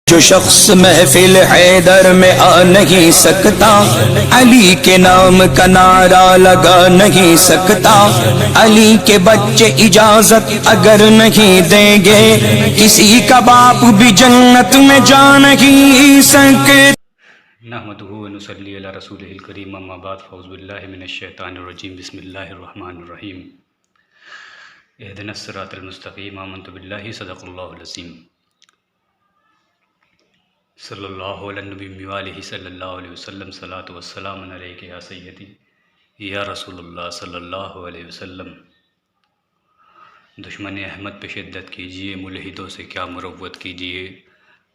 जो शख्स महफिल हैदर में आ नहीं सकता, अली के नाम का नारा लगा नहीं सकता। अली के बच्चे इजाजत अगर नहीं देंगे, किसी का बाप भी जन्नत में जा नहीं सकता। नहमदुहु व नुसल्ली अला रसूलिहिल करीम, अम्मा बाद, फ़ऊज़ु बिल्लाहि मिनश शैतानिर रजीम, बिस्मिल्लाहिर रहमानिर रहीम। इहदिनस सिरातल मुस्तक़ीम, आमनतु बिल्लाहि, सदक़ल्लाहुल अज़ीम। सल्लल्लाहु अला नबी व आलिहि सल्लल्लाहु अलैहि वसल्लम, सलातु वस्सलामु अलैका या सय्यदी या रसूलुल्लाह सल्लल्लाहु अलैहि वसल्लम। दुश्मन अहमद पे शिद्दत कीजिए, मुल्हिदों से क्या मुरव्वत कीजिए।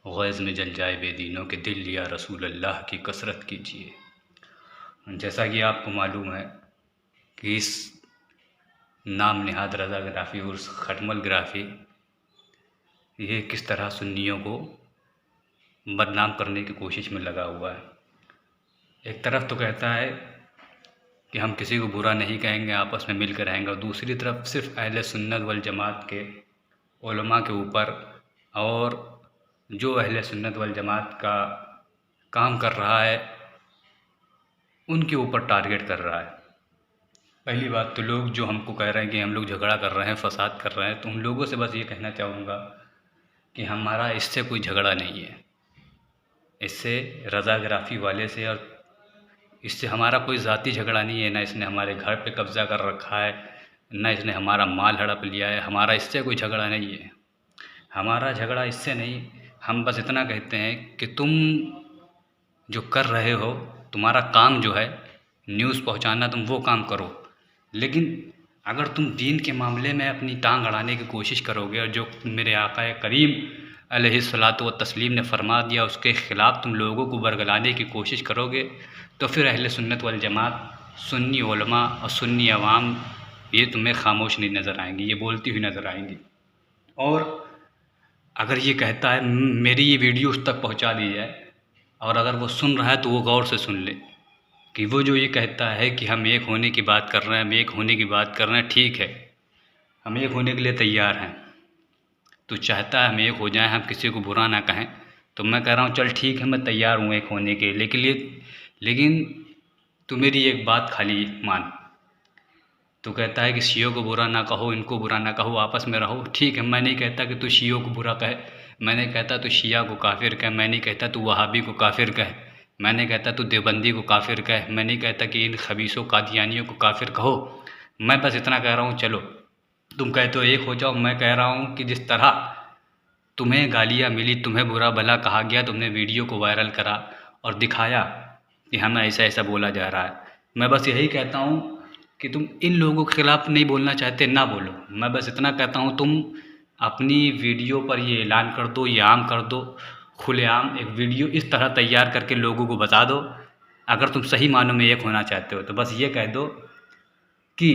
गैज़ में जल जाए बेदीनों के दिल, या रसूल अल्लाह की कसरत कीजिए। जैसा कि आपको मालूम है कि इस नाम नहाद रज़ा ग्राफ़ी और खटमल ग्राफ़ी ये किस तरह सुन्नियों को बदनाम करने की कोशिश में लगा हुआ है। एक तरफ तो कहता है कि हम किसी को बुरा नहीं कहेंगे, आपस में मिलकर रहेंगे, और दूसरी तरफ सिर्फ़ अहले सुन्नत वल जमात के उलमा के ऊपर और जो अहले सुन्नत वल जमात का काम कर रहा है उनके ऊपर टारगेट कर रहा है। पहली बात तो लोग जो हमको कह रहे हैं कि हम लोग झगड़ा कर रहे हैं, फसाद कर रहे हैं, तो उन लोगों से बस ये कहना चाहूँगा कि हमारा इससे कोई झगड़ा नहीं है, इससे रज़ा ग्राफ़ी वाले से, और इससे हमारा कोई ज़ाती झगड़ा नहीं है। ना इसने हमारे घर पे कब्ज़ा कर रखा है, ना इसने हमारा माल हड़प लिया है। हमारा इससे कोई झगड़ा नहीं है, हमारा झगड़ा इससे नहीं। हम बस इतना कहते हैं कि तुम जो कर रहे हो, तुम्हारा काम जो है न्यूज़ पहुंचाना, तुम वो काम करो, लेकिन अगर तुम दीन के मामले में अपनी टांग अड़ाने की कोशिश करोगे और जो मेरे आका करीम अलैहिस्सलातु व तस्लीम ने फरमा दिया उसके ख़िलाफ़ तुम लोगों को बरगलाने की कोशिश करोगे, तो फिर अहले सुन्नत वल जमात, सुन्नी उलमा और सुन्नी अवाम ये तुम्हें खामोश नहीं नज़र आएंगी, ये बोलती हुई नज़र आएंगी। और अगर ये कहता है मेरी ये वीडियो उस तक पहुंचा दी जाए, और अगर वो सुन रहा है तो वो गौर से सुन ले कि वो जो ये कहता है कि हम एक होने की बात कर रहे हैं, हम एक होने की बात कर रहे हैं, ठीक है, हम एक होने के लिए तैयार हैं। तो चाहता है हम एक हो जाएं, हम किसी को बुरा ना कहें, तो मैं कह रहा हूँ चल ठीक है, मैं तैयार हूँ एक होने के, लेकिन तू मेरी एक बात खाली मान। तो कहता है कि शियों को बुरा ना कहो, इनको बुरा ना कहो, आपस में रहो। ठीक है, मैं नहीं कहता कि तू शियों को बुरा कहे, मैं नहीं कहता तू शिया को काफिर कहे, मैं नहीं कहता तू वहाबी को काफिर कहे, मैं नहीं कहता तू देवबंदी को काफिर कहे, मैं नहीं कहता कि इन खबीसों कादियानियों को काफिर कहो। मैं बस इतना कह रहा हूँ चलो तुम कहते हो एक हो जाओ। मैं कह रहा हूँ कि जिस तरह तुम्हें गालियाँ मिली, तुम्हें बुरा भला कहा गया, तुमने वीडियो को वायरल करा और दिखाया कि हमें ऐसा ऐसा बोला जा रहा है, मैं बस यही कहता हूँ कि तुम इन लोगों के ख़िलाफ़ नहीं बोलना चाहते ना बोलो। मैं बस इतना कहता हूँ तुम अपनी वीडियो पर ये ऐलान कर दो, ये आम कर दो, खुलेआम एक वीडियो इस तरह तैयार करके लोगों को बता दो। अगर तुम सही मानों में एक होना चाहते हो तो बस ये कह दो कि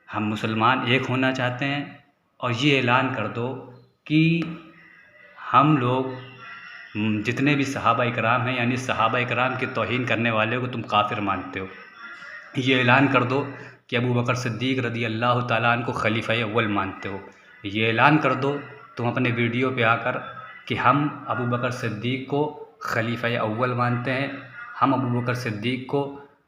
हम मुसलमान एक होना चाहते हैं, और ये ऐलान कर दो कि हम लोग जितने भी सहाबा इकराम हैं, यानी सहाबा इकराम की तौहीन करने वाले को तुम काफिर मानते हो। ये ऐलान कर दो कि अबू बकर सिद्दीक़ रदी अल्लाह ताला अन्हु को खलीफा अव्वल मानते हो। ये ऐलान कर दो तुम अपने वीडियो पे आकर कि हम अबू बकर सिद्दीक़ को खलीफा अव्वल मानते हैं। हम अबू बकर सिद्दीक़ को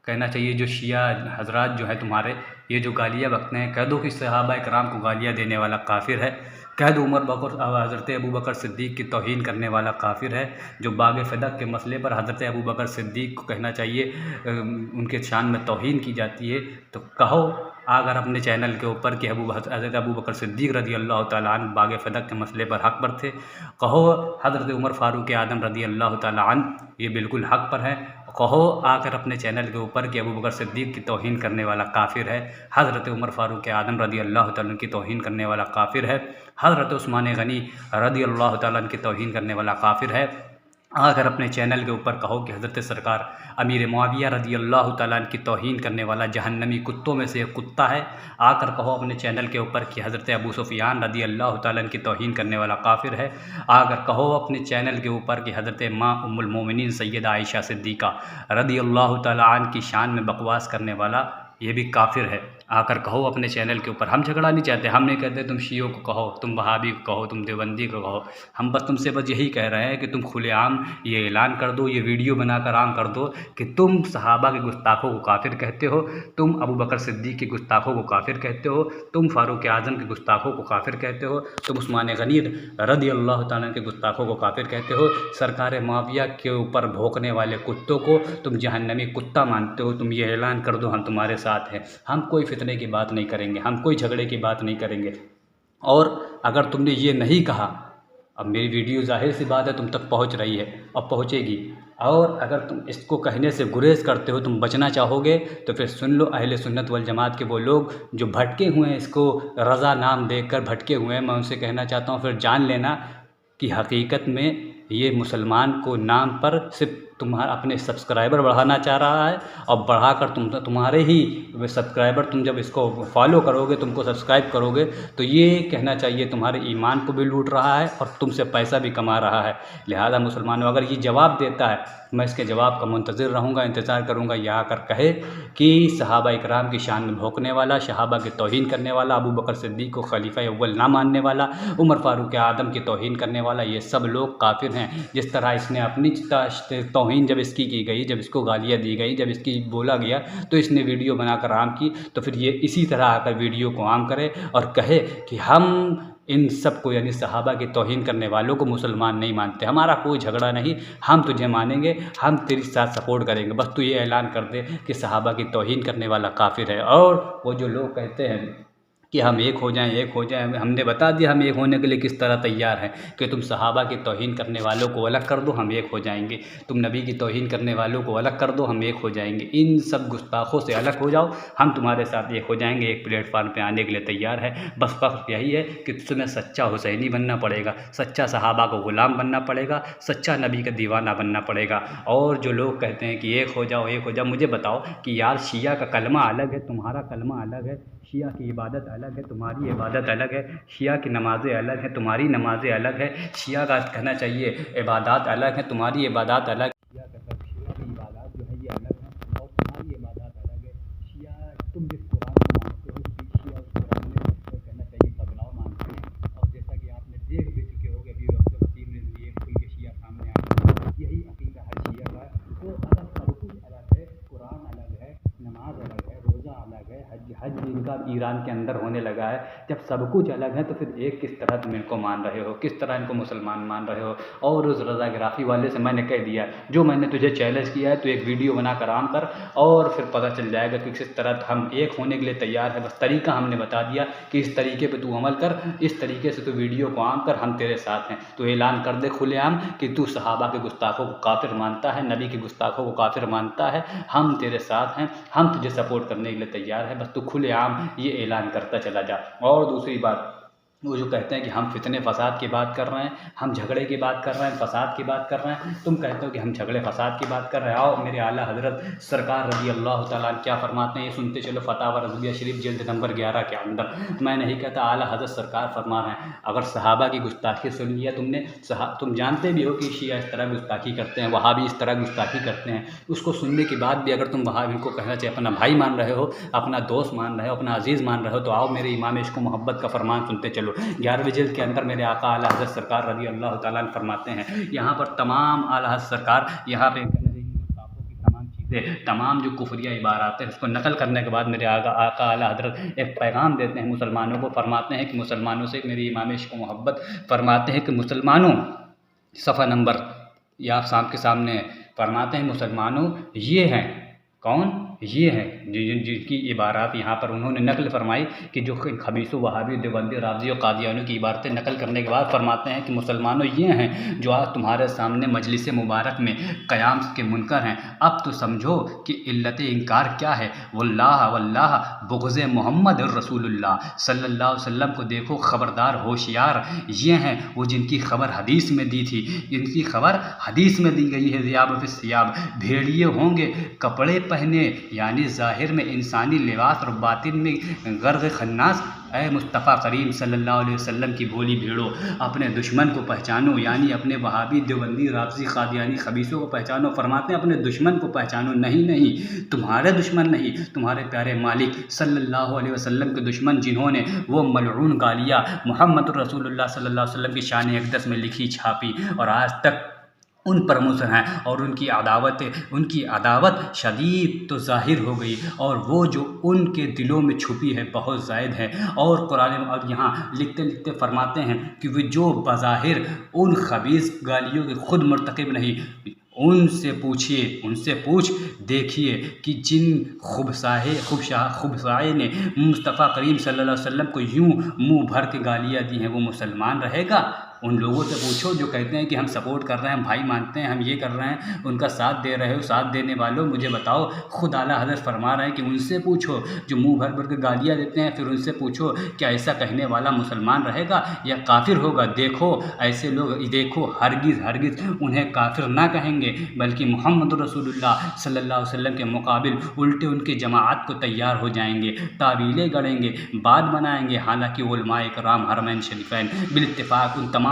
कहना चाहिए, जो शिया हजरात जो है तुम्हारे ये जो गालियाँ बकते हैं, कह दो कि सहाबा इकराम को गालियाँ देने वाला काफिर है। कह दो हज़रत अबू बकर सिद्दीक़ की तौहीन करने वाला काफिर है। जो बाग फ़दक के मसले पर हज़रत अबू बकर सिद्दीक़ को कहना चाहिए उनके शान में तौहीन की जाती है, तो कहो अगर अपने चैनल के ऊपर कि हज़रत अबू बकर सिद्दीक़ रदी अल्लाह ताला अन्हु बाग फ़दक के मसले पर हक़ पर थे। कहो हज़रत उमर फ़ारूक आदम रदी अल्लाह ताला अन्हु ये बिल्कुल हक़ पर है। कहो आकर अपने चैनल के ऊपर कि अबू बकर सिद्दीक़ की तौहीन करने वाला काफिर है, हज़रत उमर फ़ारूक आदम रदी अल्लाह ताला अन्हु की तौहीन करने वाला काफिर है, हज़रत उस्मान गनी रदी अल्लाह ताला अन्हु की तौहीन करने वाला काफिर है। आकर अपने चैनल के ऊपर कहो कि हज़रत सरकार अमीर मुआविया रदी अल्लाह ताला अन्हु की तौहीन करने वाला जहन्नमी कुत्तों में से एक कुत्ता है। आकर कहो अपने चैनल के ऊपर कि हज़रत अबू सुफियान रदी अल्लाह ताला अन्हु की तौहीन करने वाला काफिर है। आकर कहो अपने चैनल के ऊपर कि हज़रत माँ उम्मुल मोमिनीन सैयदा आयशा सिद्दीक़ा रदी अल्लाह ताला अन्हा की शान में बकवास करने वाला ये भी काफिर है। आकर कहो अपने चैनल के ऊपर। हम झगड़ा नहीं चाहते, हम नहीं कहते तुम शियों को कहो, तुम वहाबी को कहो, तुम देवबंदी को कहो। हम बस तुमसे बस यही कह रहे हैं कि तुम खुलेआम ये ऐलान कर दो, ये वीडियो बनाकर आम कर दो कि तुम सहाबा के गुस्ताखों को काफिर कहते हो, तुम अबू बकर सिद्दीक़ के गुस्ताखों को काफिर कहते हो, तुम फारूक आज़म के गुस्ताखों को काफिर कहते हो, तुम उस्मान गनी रज़ी अल्लाह तआला के गुस्ताखों को काफिर कहते हो, सरकार मुआविया के ऊपर भौंकने वाले कुत्तों को तुम जहन्नमी कुत्ता मानते हो। तुम ये ऐलान कर दो हम तुम्हारे साथ हैं, हम कोई फितने की बात नहीं करेंगे, हम कोई झगड़े की बात नहीं करेंगे। और अगर तुमने ये नहीं कहा, अब मेरी वीडियो ज़ाहिर सी बात है तुम तक पहुंच रही है और पहुंचेगी, और अगर तुम इसको कहने से गुरेज करते हो, तुम बचना चाहोगे, तो फिर सुन लो अहले सुन्नत वल जमात के वो लोग जो भटके हुए हैं, इसको रज़ा नाम देकर भटके हुए हैं, मैं उनसे कहना चाहता हूँ फिर जान लेना कि हकीकत में ये मुसलमान को नाम पर सिर्फ तुम्हारा अपने सब्सक्राइबर बढ़ाना चाह रहा है, और बढ़ाकर तुम्हारे ही सब्सक्राइबर, तुम जब इसको फॉलो करोगे, तुमको सब्सक्राइब करोगे, तो ये कहना चाहिए तुम्हारे ईमान को भी लूट रहा है और तुमसे पैसा भी कमा रहा है। लिहाजा मुसलमानों, अगर ये जवाब देता है, मैं इसके जवाब का मुंतज़िर रहूँगा, इंतज़ार करूँगा, यह आकर कहे कि सहाबा इकराम की शान में भोंकने वाला, सहाबा की तौहीन करने वाला, अबू बकर सिद्दीक़ को खलीफा अव्वल ना मानने वाला, उमर फारूक आदम की तौहीन करने वाला, ये सब लोग काफिर हैं। जिस तरह इसने अपनी तौहीन जब इसकी की गई, जब इसको गालियाँ दी गई, जब इसकी बोला गया, तो इसने वीडियो बनाकर आम की, तो फिर ये इसी तरह आकर वीडियो को आम करे और कहे कि हम इन सब को, यानी सहाबा की तौहीन करने वालों को मुसलमान नहीं मानते, हमारा कोई झगड़ा नहीं, हम तुझे मानेंगे, हम तेरे साथ सपोर्ट करेंगे, बस तू ये ऐलान कर दे कि सहाबा की तौहीन करने वाला काफिर है। और वो जो लोग कहते हैं कि हम एक हो जाएं, एक हो जाएं, हमने बता दिया हम एक होने के लिए किस तरह तैयार हैं कि तुम सहाबा की तौहीन करने वालों को अलग कर दो, हम एक हो जाएंगे, तुम नबी की तौहीन करने वालों को अलग कर दो, हम एक हो जाएंगे, इन सब गुस्ताखों से अलग हो जाओ, हम तुम्हारे साथ एक हो जाएंगे, एक प्लेटफार्म पे आने के लिए तैयार है। बस फ़र्क यही है कि तुम्हें सच्चा हुसैनी बनना पड़ेगा, सच्चा सहाबा को ग़ुलाम बनना पड़ेगा, सच्चा नबी का दीवाना बनना पड़ेगा। और जो लोग कहते हैं कि एक हो जाओ, एक हो जाओ, मुझे बताओ कि यार शिया का कलमा अलग है, तुम्हारा कलमा अलग है, शिया की इबादत अलग है, तुम्हारी इबादत अलग है, शिया की नमाज़ें अलग हैं, तुम्हारी नमाज़ें अलग है, शिया का कहना चाहिए इबादत अलग है, तुम्हारी इबादत अलग, शिया की इबादत जो है ये अलग है और तुम्हारी इबादत अलग है। शिया, तुम जिस कुरान को मानते हो, शिया उस कुरान में कहना चाहिए बदलाव मानते हैं, और जैसा कि आपने देख भी चुके होगे, अभी वक्त वसीम ने ये खुल के शिया सामने आया, यही अकीदा है शिया का। तो अगर सब कुछ अलग है, कुरान अलग है, नमाज अलग है, रोज़ा अलग है, हज इनका ईरान के अंदर होने लगा है, जब सब कुछ अलग है तो फिर एक किस तरह तुम इनको मान रहे हो, किस तरह इनको मुसलमान मान रहे हो। और उस रज़ाग्राफ़ी वाले से मैंने कह दिया, जो मैंने तुझे चैलेंज किया है, तो एक वीडियो बनाकर आम कर, और फिर पता चल जाएगा कि किस तरह हम एक होने के लिए तैयार है। बस तरीका हमने बता दिया कि इस तरीके पर तू अमल कर, इस तरीके से तू वीडियो को आम कर, हम तेरे साथ हैं। तो ऐलान कर दे खुलेआम कि तू सहाबा के गुस्ताखों को काफिर मानता है, नबी के गुस्ताखों को काफिर मानता है, हम तेरे साथ हैं, हम तुझे सपोर्ट करने के लिए तैयार है, बस तू खुलेआम ये ऐलान करता चला जा। और दूसरी बात, वो जो कहते हैं कि हम फितने फसाद की बात कर रहे हैं, हम झगड़े की बात कर रहे हैं, फसाद की बात कर रहे हैं, तुम कहते हो कि हम झगड़े फसाद की बात कर रहे हैं। आओ मेरे आला हज़रत सरकार रज़ी अल्लाह तआला क्या फरमाते हैं, ये सुनते चलो। फतावा रज़विया शरीफ जिल्द नंबर 11 के अंदर, मैं नहीं कहता, आला हज़रत सरकार फरमा रहे हैं, अगर सहाबा की गुस्ताखी सुन लिया तुमने, तुम जानते भी हो कि शिया इस तरह गुस्ताखी करते हैं, वहाबी इस तरह गुस्ताखी करते हैं, उसको सुनने के बाद भी अगर तुम वहाबी को कहना चाहिए अपना भाई मान रहे हो, अपना दोस्त मान रहे हो, अपना अजीज़ मान रहे हो, तो आओ मेरे इमाम इश्क मोहब्बत का फरमान सुनते चलो। 11वीं जिल्द के अंदर मेरे आका आला हज़रत सरकार रज़ी अल्लाह तआला अन्हु फरमाते हैं, यहाँ पर तमाम आला हज़रत सरकार यहाँ पे गुस्ताखों की तमाम चीज़ें, तमाम जो कुफरिया इबारात हैं, उसको नकल करने के बाद मेरे आका आला हज़रत एक पैगाम देते हैं मुसलमानों को। फरमाते हैं कि मुसलमानों से, मेरी इमाम इश्क मोहब्बत फरमाते हैं कि मुसलमानों, सफ़ा नंबर या आप साहब के सामने फरमाते हैं, मुसलमानों ये हैं, कौन, ये हैं जिनकी इबारात यहाँ पर उन्होंने नकल फरमाई कि जो खबीसों, वहाबी, देवबंदी, राज़ी और कादियानियों की इबारतें नकल करने के बाद फरमाते हैं कि मुसलमानों ये हैं जो आज तुम्हारे सामने मजलिस मुबारक में क़याम के मुनकर हैं। अब तो समझो कि इल्लत इनकार क्या है। वल्लाह वल्लाह बुग़्ज़ मोहम्मद रसूलुल्लाह सल्लल्लाहु अलैहि वसल्लम को देखो, ख़बरदार, होशियार, ये हैं वो जिनकी खबर हदीस में दी थी, इनकी खबर हदीस में दी गई है। ज़ियाब फ़िस सियाब, भेड़िए होंगे, कपड़े पहने, यानी ज़ाहिर में इंसानी लिबास और बातिन में गर्ज़ खन्नास ऐ मुस्तफ़ा करीम सल्लल्लाहु अलैहि वसल्लम की भोली भेड़ो, अपने दुश्मन को पहचानो, यानी अपने वहाबी, देवबंदी, राफजी, कादियानी खबीसों को पहचानो। फरमाते हैं अपने दुश्मन को पहचानो। नहीं नहीं, तुम्हारे दुश्मन नहीं, तुम्हारे प्यारे मालिक सल्लल्लाहु अलैहि वसल्लम के दुश्मन, जिन्होंने वो मलऊन गालियाँ मोहम्मद रसूलुल्लाह सल्लल्लाहु अलैहि वसल्लम की शान अक़दस में लिखी छापी और आज तक उन पर मुसर हैं, और उनकी अदावत शदीद तो ज़ाहिर हो गई, और वो जो उनके दिलों में छुपी है बहुत ज़ायद है। और कुरान में और यहाँ लिखते लिखते फरमाते हैं कि वे जो बज़ाहिर उन खबीस गालियों के खुद मर्तकब नहीं, उनसे पूछिए, उनसे पूछ देखिए कि जिन खुबसाए ने मुस्तफ़ा करीम सल्लल्लाहु अलैहि वसल्लम को यूँ मुँह भर के गालियाँ दी हैं, वो मुसलमान रहेगा? उन लोगों से पूछो जो कहते हैं कि हम सपोर्ट कर रहे हैं, हम भाई मानते हैं, हम ये कर रहे हैं, उनका साथ दे रहे हो। साथ देने वालों मुझे बताओ, खुद आला हज़रत फरमा रहे हैं कि उनसे पूछो जो मुंह भर भर के गालियाँ देते हैं, फिर उनसे पूछो क्या ऐसा कहने वाला मुसलमान रहेगा या काफिर होगा। देखो ऐसे लोग, देखो हरगिज़ उन्हें काफिर ना कहेंगे, बल्कि मोहम्मद रसूलुल्लाह सल्लल्लाहु अलैहि वसल्लम के मुकाबिल उल्टे उनके जमाअत को तैयार हो जाएंगे, तावीलें गढ़ेंगे, बात बनाएंगे। हालांकि उलमाए कराम हरमैन शरीफैन बिल्इत्तिफाक उन तमाम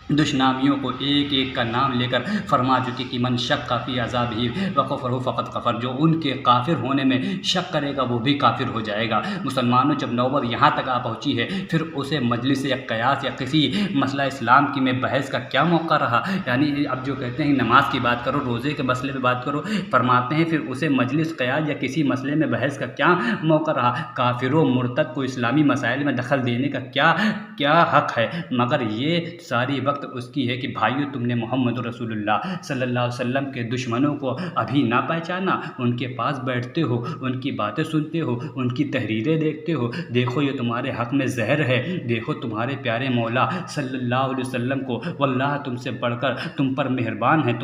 दुश्नामियों को एक एक का नाम लेकर फरमा चुके कि मन शक काफ़ी अजाब ही वक़फ़र हो फ़क़त कफ़र, जो उनके काफिर होने में शक करेगा वो भी काफिर हो जाएगा। मुसलमानों, जब नौबत यहाँ तक आ पहुँची है, फिर उसे मजलिस या क़यास या किसी मसला इस्लाम की में बहस का क्या मौका रहा। यानी अब जो कहते हैं नमाज की बात करो, रोज़े के मसले में बात करो, फरमाते हैं फिर उसे मजलिस क़यास या किसी मसले में बहस का क्या मौका रहा। काफिरों मुर्तद को इस्लामी मसाइल में दखल देने का क्या हक़ है। मगर ये सारी वक्त उसकी है कि भाइयों, तुमने मोहम्मद रसूलुल्लाह सल्लल्लाहु अलैहि वसल्लम के दुश्मनों को अभी ना पहचाना, उनके पास बैठते हो, उनकी बातें सुनते हो, उनकी तहरीरें देखते हो, देखो ये तुम्हारे हक़ में जहर है। देखो तुम्हारे प्यारे मौला सल्लल्लाहु अलैहि वसल्लम को वल्लाह तुमसे बढ़कर तुम पर मेहरबान है,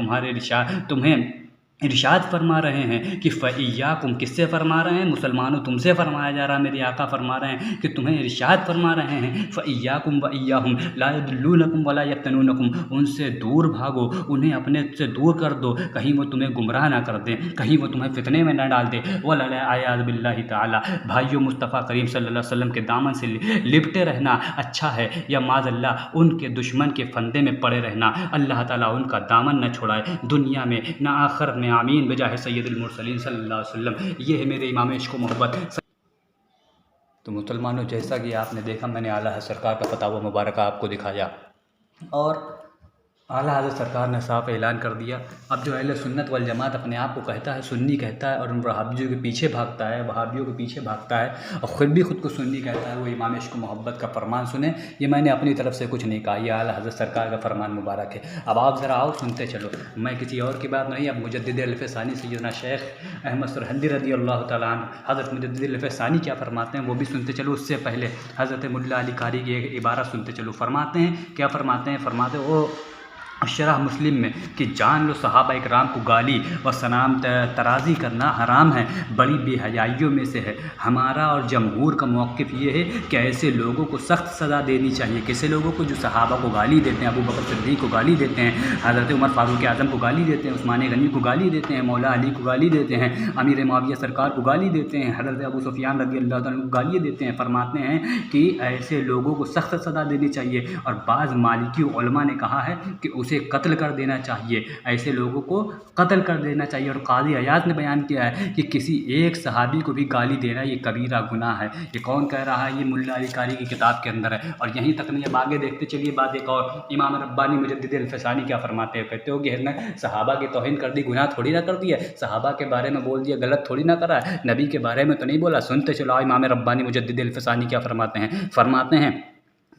तुम्हें इरशाद फरमा रहे हैं कि फ़इय्याकुम, किससे फरमा रहे हैं? मुसलमानों, तुमसे फरमाया जा रहा है। मेरे आका फरमा रहे हैं कि तुम्हें इरशाद फरमा रहे हैं फ़इय्याकुम व इय्याहुम ला यदुल्लूनकुम वला यफ्तनूनकुम, उनसे दूर भागो, उन्हें अपने से दूर कर दो, कहीं वो तुम्हें गुमराह ना कर दें, कहीं वो तुम्हें फितने में ना डाल दे। वलअयाज़ बिल्लाहि ताला, भाइयों मुस्तफ़ा करीम सल्लल्लाहु अलैहि वसल्लम के दामन से लिपटे रहना अच्छा है या माज़अल्लाह उनके दुश्मन के फंदे में पड़े रहना। अल्लाह ताला उनका दामन न छोड़ाए, दुनिया में न आखिरत में। आमीन बजाहे सैयदुल मुरसलीन सल्लल्लाहु अलैहि वसल्लम। ये है मेरे इमाम इश्क मोहब्बत। तो मुसलमानों, जैसा कि आपने देखा, मैंने आला हज़रत सरकार का फतावा मुबारक आपको दिखाया, और आला हज़रत सरकार ने साफ ऐलान कर दिया। अब जो अहले सुन्नत वल जमात अपने आप को कहता है सुन्नी कहता है, और वहाबियों के पीछे भागता है, वहाबियों के पीछे भागता है, और ख़ुद को सुन्नी कहता है, वो इमाम इश्क मोहब्बत का फरमान सुने। ये मैंने अपनी तरफ से कुछ नहीं कहा, ये आला हज़रत सरकार का फरमान मुबारक है। अब आप ज़रा आओ, सुनते चलो, मैं किसी और की बात नहीं। अब मुजद्दिद अल-फ़सानी सैयदना शेख अहमद सरहंदी रज़ी अल्लाह तआला अन्हु, हज़रत मुजद्दिद अल-फ़सानी क्या फरमाते हैं वो भी सुनते चलो। उससे पहले हज़रत मुल्ला अली कारी की एक इबारत सुनते चलो। फरमाते हैं, क्या फरमाते हैं? फरमाते वो शरह मुस्लिम में कि जान लो सहाबा इकराम को गाली व सनाम तराज़ी करना हराम है, बड़ी बेहयाइयों में से है। हमारा और जमहूर का मौक़िफ़ ये है कि ऐसे लोगों को सख्त सज़ा देनी चाहिए। कैसे लोगों को? जो सहाबा को गाली देते हैं, अबू बकर सिद्दीक़ को गाली देते हैं, हज़रत उमर फ़ारूक़ आज़म को गाली देते हैं, उस्मान गनी को गाली देते हैं, मौला अली को गाली देते हैं, अमीर मुआविया सरकार को गाली देते हैं, हज़रत अबू सुफ़ियान रज़ी अल्लाह तआला को गाली देते हैं। फरमाते हैं कि ऐसे लोगों को सख्त सज़ा देनी चाहिए। और बाज़ मालिकी उलमा ने कहा है कि उसे कत्ल कर देना चाहिए, ऐसे लोगों को कत्ल कर देना चाहिए। और काज़ी अयाज़ ने बयान किया है कि किसी एक सहाबी को भी गाली देना ये कबीरा गुनाह है। ये कौन कह रहा है? ये मुल्ला अली कारी की किताब के अंदर है। और यहीं तक नहीं, अब आगे देखते चलिए बात एक और। इमाम रब्बानी मुजद्दिद अल-फ़सानी क्या फरमाते हैं? कहते हो कि है ना, सहाबा की तौहीन कर दी, गुनाह थोड़ी ना कर दिया, सहाबा के बारे में बोल दिया, गलत थोड़ी ना करा है, नबी के बारे में तो नहीं बोला। सुनते चलो इमाम रब्बानी मुजद्दिद अल-फ़सानी क्या फरमाते हैं? फरमाते हैं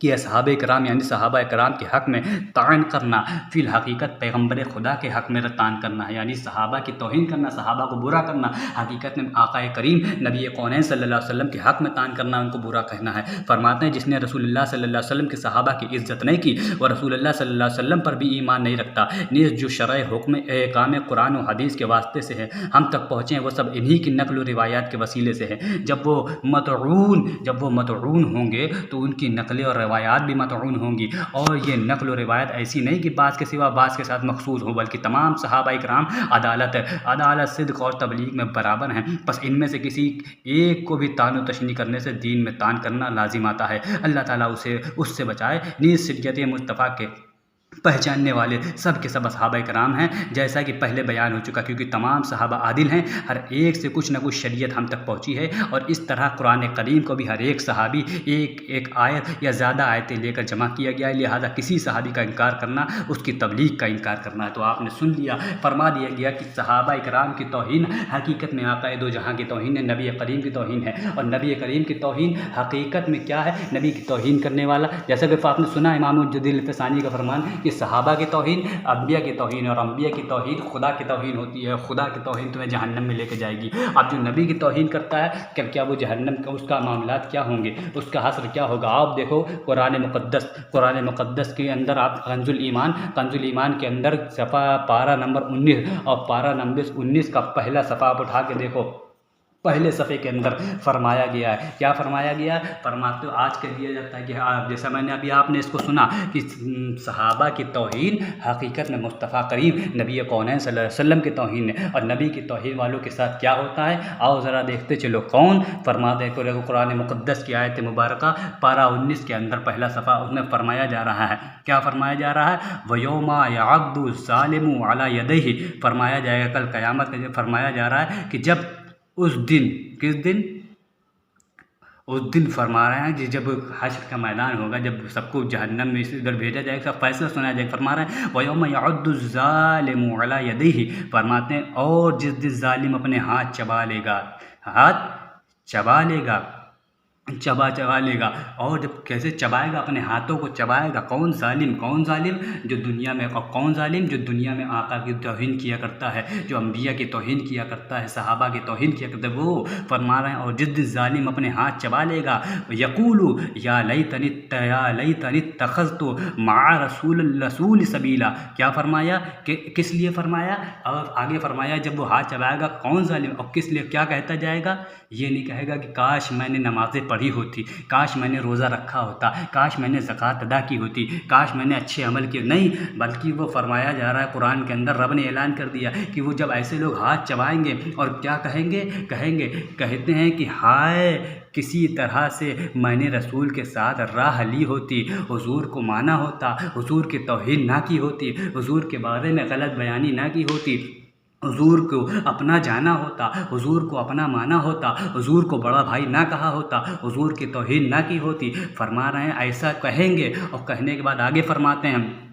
कि असहाबे कराम यानी सहाबा कराम के हक़ में तान करना फ़िल हकीकत पैगम्बर खुदा के हक़ में तान करना है। यानी सहाबा की तौहीन करना, सहाबा को बुरा करना, हकीकत में आक़ाए करीम नबी कौनैन सल्लल्लाहु अलैहि वसल्लम के हक़ में तान करना, उनको बुरा कहना है। फरमाते हैं जिसने रसूलुल्लाह सल्लल्लाहु अलैहि वसल्लम के सहाबा की इज़्ज़त नहीं की वह रसूलुल्लाह सल्लल्लाहु अलैहि वसल्लम पर भी ईमान नहीं रखता। नीज़ जो शरअ हुक्म एहकाम कुरान और हदीस के वास्ते से है हम तक पहुँचे हैं, वो सब इन्हीं की नक़ल व रिवायात के वसीले से है। जब वो मतऊन होंगे तो उनकी नक़लें और रवायात भी मतऊन होंगी। और ये नक़ल व रिवायत ऐसी नहीं कि बाज़ के सिवा बाज़ के साथ मखसूस हो, बल्कि तमाम सहाबा इकराम अदालत सिद्क़ और तबलीग में बराबर हैं। बस इनमें से किसी एक को भी तान व तशनी करने से दीन में तान करना लाजिम आता है। अल्लाह ताला उसे उससे बचाए। नीज़ सिद्क़त मुस्तफ़ा के पहचानने वाले सब के सब सहाबा कराम हैं, जैसा कि पहले बयान हो चुका, क्योंकि तमाम सहाबा आदिल हैं, हर एक से कुछ ना कुछ शरीयत हम तक पहुंची है। और इस तरह कुरान करीम को भी हर एक सहाबी एक एक आयत या ज़्यादा आयतें लेकर जमा किया गया है। लिहाजा किसी सहाबी का इनकार करना उसकी तबलीग का इनकार करना है। तो आपने सुन लिया, फरमा दिया गया कि सहाबा कराम की तौहीन हकीकत में आका दो जहाँ की तौहीन है, नबी करीम की तौहीन है। और नबी करीम की तौहीन हकीकत में क्या है? नबी की तौहीन करने वाला, जैसा कि आपने सुना इमाम मुज्तदिद अल-फ़सानी का फरमान कि सहाबा की तौहीन अम्बिया की तौहीन, और अम्बिया की तौहीन खुदा की तौहीन होती है। खुदा की तौहीन तुम्हें जहन्नम में लेके जाएगी। अब जो नबी की तौहीन करता है, क्या वो जहन्नम का उसका मामलात क्या होंगे, उसका हस्र क्या होगा? आप देखो कुरान मुक़द्दस के अंदर आप कंजुल ईमान के अंदर सफ़ा पारा नंबर 19 और पारा नंबर 19 का पहला सफ़ा आप उठा के देखो, पहले सफ़े के अंदर फरमाया गया है। क्या फरमाया गया है? फरमाते आज कह दिया जाता है कि जैसा मैंने अभी आपने इसको सुना कि सहाबा की तौहीन हकीकत में मुस्तफ़ा करीम नबी कौनैन सल्लल्लाहु अलैहि वसल्लम की तौहीन है। और नबी की तौहीन वालों के साथ क्या होता है, आओ ज़रा देखते चलो कौन। फरमाते कुरान मुक़द्दस की आयत मुबारका पारा 19 के अंदर पहला सफ़ा, उसमें फरमाया जा रहा है, क्या फरमाया जा रहा है? वयौमा यअद्दु ज़ालिमु अला यदैहि, फरमाया जाएगा कल क़यामत में फरमाया जा रहा है कि जब उस दिन, किस दिन? उस दिन फरमा रहे हैं कि जब हश्र का मैदान होगा, जब सबको जहन्नम में इधर भेजा जाएगा, सब फैसला सुनाया जाएगा। फरमा रहे हैं वयौम यअद्दु ज़ालिमु अला यदैहि, फरमाते हैं और जिस दिन जालिम अपने हाथ चबा लेगा। और जब कैसे चबाएगा? अपने हाथों को चबाएगा। कौन जालिम? जो दुनिया में, और कौन जालिम? जो दुनिया में आका की तौहीन किया करता है, जो अम्बिया की तौहीन किया करता है, सहाबा की तौहीन किया करता है, वो फरमा रहे हैं और जिस दिन जालिम अपने हाथ चबा लेगा, यकूलु या लैतनी तखज़्तु मअ रसूल सबीला। क्या फरमाया? कि किस लिए फरमाया? और आगे फरमाया जब वो हाथ चबाएगा कौन जालिम, और किस लिए, क्या कहता जाएगा? ये नहीं कहेगा कि काश मैंने नमाज़ें पढ़ी होती, काश मैंने रोज़ा रखा होता, काश मैंने ज़कात अदा की होती, काश मैंने अच्छे अमल किए, नहीं, बल्कि वो फरमाया जा रहा है कुरान के अंदर रब ने ऐलान कर दिया कि वो जब ऐसे लोग हाथ चबाएंगे और क्या कहते हैं कि हाय किसी तरह से मैंने रसूल के साथ राह ली होती, हुजूर को माना होता, हुजूर की तौहीन ना की होती, हुजूर के बारे में गलत बयानी ना की होती, हुजूर को अपना जाना होता, हुजूर को अपना माना होता, हुजूर को बड़ा भाई ना कहा होता, हुजूर की तौहीन ना की होती। फरमा रहे हैं ऐसा कहेंगे, और कहने के बाद आगे फरमाते हैं,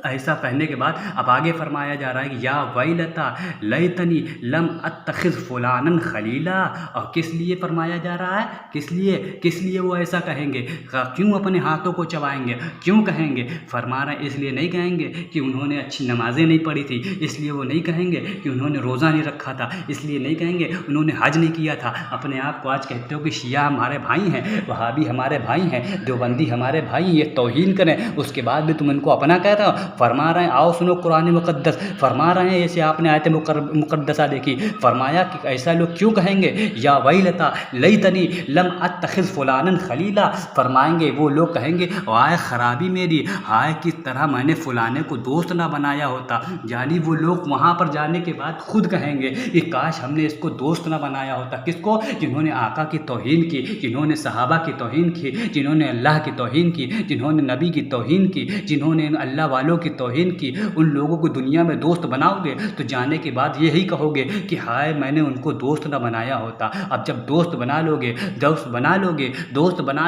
ऐसा कहने के बाद अब आगे फरमाया जा रहा है कि या वैलता लैतनी लम अत्तखिज़ फुलानन खलीला। और किस लिए फरमाया जा रहा है? किस लिए वो ऐसा कहेंगे? क्यों अपने हाथों को चबाएंगे? क्यों कहेंगे? फरमा रहे हैं इसलिए नहीं कहेंगे कि उन्होंने अच्छी नमाजें नहीं पढ़ी थी, इसलिए वो नहीं कहेंगे कि उन्होंने रोज़ा नहीं रखा था, इसलिए नहीं कहेंगे उन्होंने हज नहीं किया था। अपने आप को आज कहते हो कि शिया हमारे भाई हैं, वहाबी हमारे भाई हैं, देवबंदी हमारे भाई, ये तौहीन करें, उसके बाद भी तुम इनको अपना कह रहे हो। फरमा रहे हैं आओ सुनो कुरान मुक़द्दस, फरमा रहे हैं जैसे आपने आयत मुक़द्दसा देखी, फरमाया कि ऐसा लोग क्यों कहेंगे, या वैलता लैतनी लम अत्तखिज़ फुलानन खलीला, फरमाएंगे वो लोग कहेंगे आय खराबी मेरी, हाय किस तरह मैंने फुलाने को दोस्त ना बनाया होता। यानी वो लोग वहाँ पर जाने के बाद खुद कहेंगे कि काश हमने इसको दोस्त ना बनाया होता। किसको? जिन्होंने आका की तौहीन की, जिन्होंने सहाबा की तौहीन की, जिन्होंने अल्लाह की तौहीन की, जिन्होंने नबी की तौहीन की, जिन्होंने अल्लाह वालों की तौहीन की। उन लोगों को दुनिया में दोस्त बनाओगे तो जाने के बाद यही कहोगे कि हाय मैंने उनको दोस्त ना बनाया होता। अब जब दोस्त बना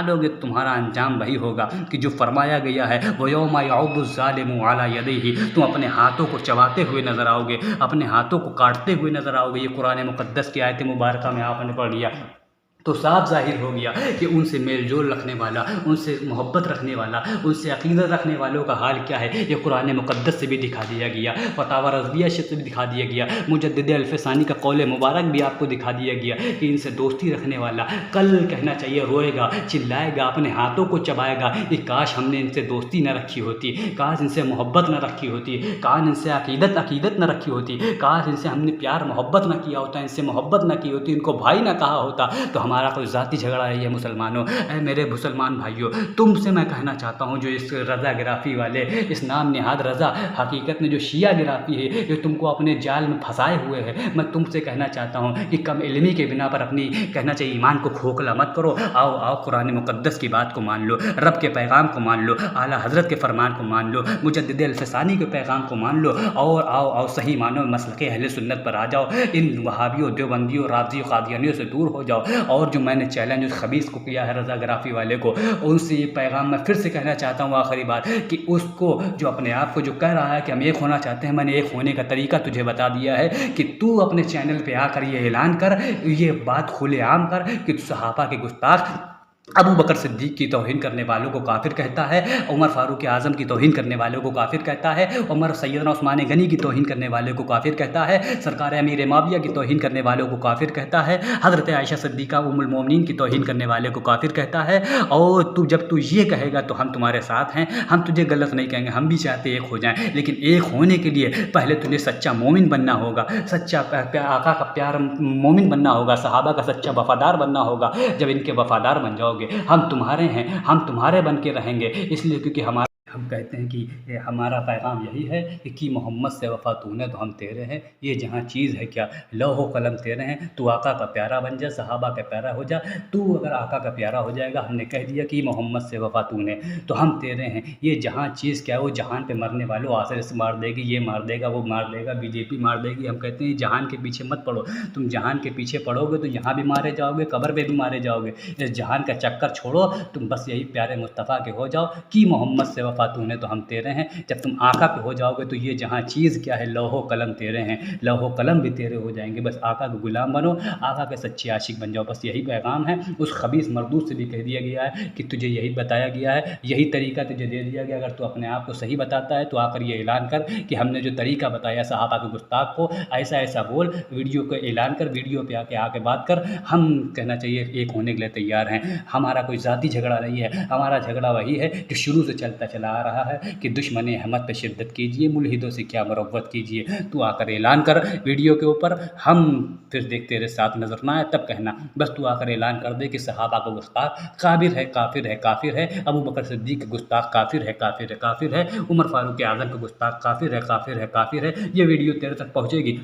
लोगे तुम्हारा अंजाम वही होगा कि जो फरमाया गया है वो यौमा यअद्दु ज़ालिमु अला यदैहि, तुम अपने हाथों को चबाते हुए नज़र आओगे, अपने हाथों को काटते हुए नज़र आओगे। ये कुरान मुक़द्दस की आयत मुबारका में आपने पढ़ लिया तो साफ ज़ाहिर हो गया कि उनसे मेल जोल रखने वाला, उनसे मोहब्बत रखने वाला, उनसे अक़ीदत रखने वालों का हाल क्या है, ये कुरान मुक़द्दस से भी दिखा दिया गया, फतावा रज़विया से भी दिखा दिया गया, मुजद्दिद अल-फ़सानी का कौल मुबारक भी आपको दिखा दिया गया कि इनसे दोस्ती रखने वाला कल कहना चाहिए रोएगा, चिल्लाएगा, अपने हाथों को चबाएगा कि काश हमने इनसे दोस्ती न रखी होती, काश इनसे मोहब्बत न रखी होती, काश इनसे अक़ीदत न रखी होती, काश इनसे हमने प्यार मोहब्बत न किया होता, इनसे मोहब्बत न की होती, इनको भाई ना कहा होता, तो हमारा कोई ज़ाती झगड़ा नहीं है मुसलमानों। मेरे मुसलमान भाइयों, तुमसे मैं कहना चाहता हूँ जो इस रज़ा गिराफ़ी वाले, इस नाम निहाद रज़ा, हकीकत में जो शिया गिराफ़ी है, जो तुमको अपने जाल में फंसाए हुए है, मैं तुमसे कहना चाहता हूँ कि कम इल्मी के बिना पर अपनी कहना चाहिए ईमान को खोखला मत करो। आओ आओ कुरान मुक़द्दस की बात को मान लो, रब के पैगाम को मान लो, आला हज़रत के फ़रमान को मान लो, मुजद्दिद अल-फ़सानी के पैगाम को मान लो, और आओ आओ सही मानो मसलके अहले सुन्नत पर आ जाओ। इन वहाबियों, देवबंदियों, राज़ियों, क़ादियानियों से दूर हो जाओ। और जो मैंने चैलेंज उस खबीस को किया है रज़ा गिराफ़ी वाले को, उनसे ये पैगाम मैं फिर से कहना चाहता हूँ आखिरी बार, कि उसको जो अपने आप को जो कह रहा है कि हम एक होना चाहते हैं, मैंने एक होने का तरीका तुझे बता दिया है कि तू अपने चैनल पे आकर ये ऐलान कर, ये बात खुलेआम कर कि सहाबा के गुस्ताख अबू बकर सिद्दीक़ की तौहीन करने वालों को काफिर कहता है, उमर फ़ारूक आज़म की तौहीन करने वालों को काफिर कहता है, उमर सैयदना उस्मान गनी की तौहीन करने वालों को काफिर कहता है, सरकार अमीर माविया की तौहीन करने वालों को काफिर कहता है, हज़रत आयशा सिद्दीक़ा उम्मुल मोमिनीन की तौहीन करने वाले को काफिर कहता है। और जब तू ये कहेगा तो हम तुम्हारे साथ हैं, हम तुझे गलत नहीं कहेंगे, हम भी चाहते एक हो जाएं, लेकिन एक होने के लिए पहले तुझे सच्चा मोमिन बनना होगा, सच्चा आका का प्यार मोमिन बनना होगा, सहाबा का सच्चा वफ़ादार बनना होगा। जब इनके वफ़ादार बन जाओगे, हम तुम्हारे हैं, हम तुम्हारे बन के रहेंगे, इसलिए क्योंकि हम कहते हैं कि हमारा पैगाम यही है कि मोहम्मद से वफ़ा तूने तो हम तेरे हैं, ये जहाँ चीज़ है क्या लौह कलम तेरे हैं, तू आका का प्यारा बन जा, सहाबा का प्यारा हो जा। तू अगर आका का प्यारा हो जाएगा, हमने कह दिया कि मोहम्मद से वफ़ा तूने तो हम तेरे हैं, ये जहाँ चीज़ क्या है वो जहान पे मरने वालों आसर से मार देगी, ये मार देगा, वो मार देगा, बीजेपी मार देगी। हम कहते हैं जहान के पीछे मत पड़ो, तुम जहान के पीछे पड़ोगे तो यहाँ भी मारे जाओगे, कब्र पे भी मारे जाओगे। इस जहान का चक्कर छोड़ो, तुम बस यही प्यारे मुस्तफ़ा के हो जाओ कि मोहम्मद से वफ़ा तूने तो हम तेरे हैं। जब तुम आका पे हो जाओगे तो ये जहाँ चीज़ क्या है लौहो कलम तेरे हैं, लौहो कलम भी तेरे हो जाएंगे। बस आका के गुलाम बनो, आका के सच्चे आशिक बन जाओ, बस यही पैगाम है। उस खबीस मरदूद से भी कह दिया गया है कि तुझे यही बताया गया है, यही तरीका तुझे दे दिया गया। अगर तू अपने आप को सही बताता है तो आकर ये ऐलान कर कि हमने जो तरीका बताया सहाबा के गुस्ताख को, ऐसा ऐसा बोल, वीडियो को ऐलान कर, वीडियो पे आके बात कर। हम कहना चाहिए एक होने के लिए तैयार हैं। हमारा कोई ज़ाती झगड़ा नहीं है, हमारा झगड़ा वही है जो शुरू से चलता चला आ रहा है कि दुश्मन अहमद पे शिद्दत कीजिए, मुल्हिदों से क्या मुरव्वत कीजिए। तू आकर ऐलान कर वीडियो के ऊपर, हम फिर देखते तेरे साथ नजर ना आए तब कहना। बस तू आकर ऐलान कर दे कि सहाबा का गुस्ताख काबिर है, काफिर है, काफिर है, अबू बकर सिद्दीक़ के गुस्ताख काफिर है, काफिर है, काफिर है, उमर फारूक आज़म के गुस्ताख काफिर है, काफिर है, काफिर है। ये वीडियो तेरे तक पहुँचेगी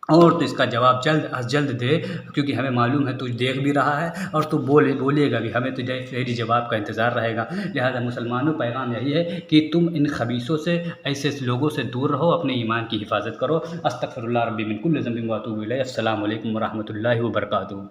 और तो इसका जवाब जल्द अज जल्द दे, क्योंकि हमें मालूम है तू देख भी रहा है और तू बोलेगा भी, हमें तो तेरी जवाब का इंतज़ार रहेगा। लिहाजा मुसलमानों, पैगाम यही है कि तुम इन खबीसों से, ऐसे लोगों से दूर रहो, अपने ईमान की हिफाजत करो। अस्तगफिरुल्लाह रब्बी मिन कुल्लि ज़ंबिन व अतूबु इलैह। अस्सलामु अलैकुम व रहमतुल्लाहि व बरकातुहू।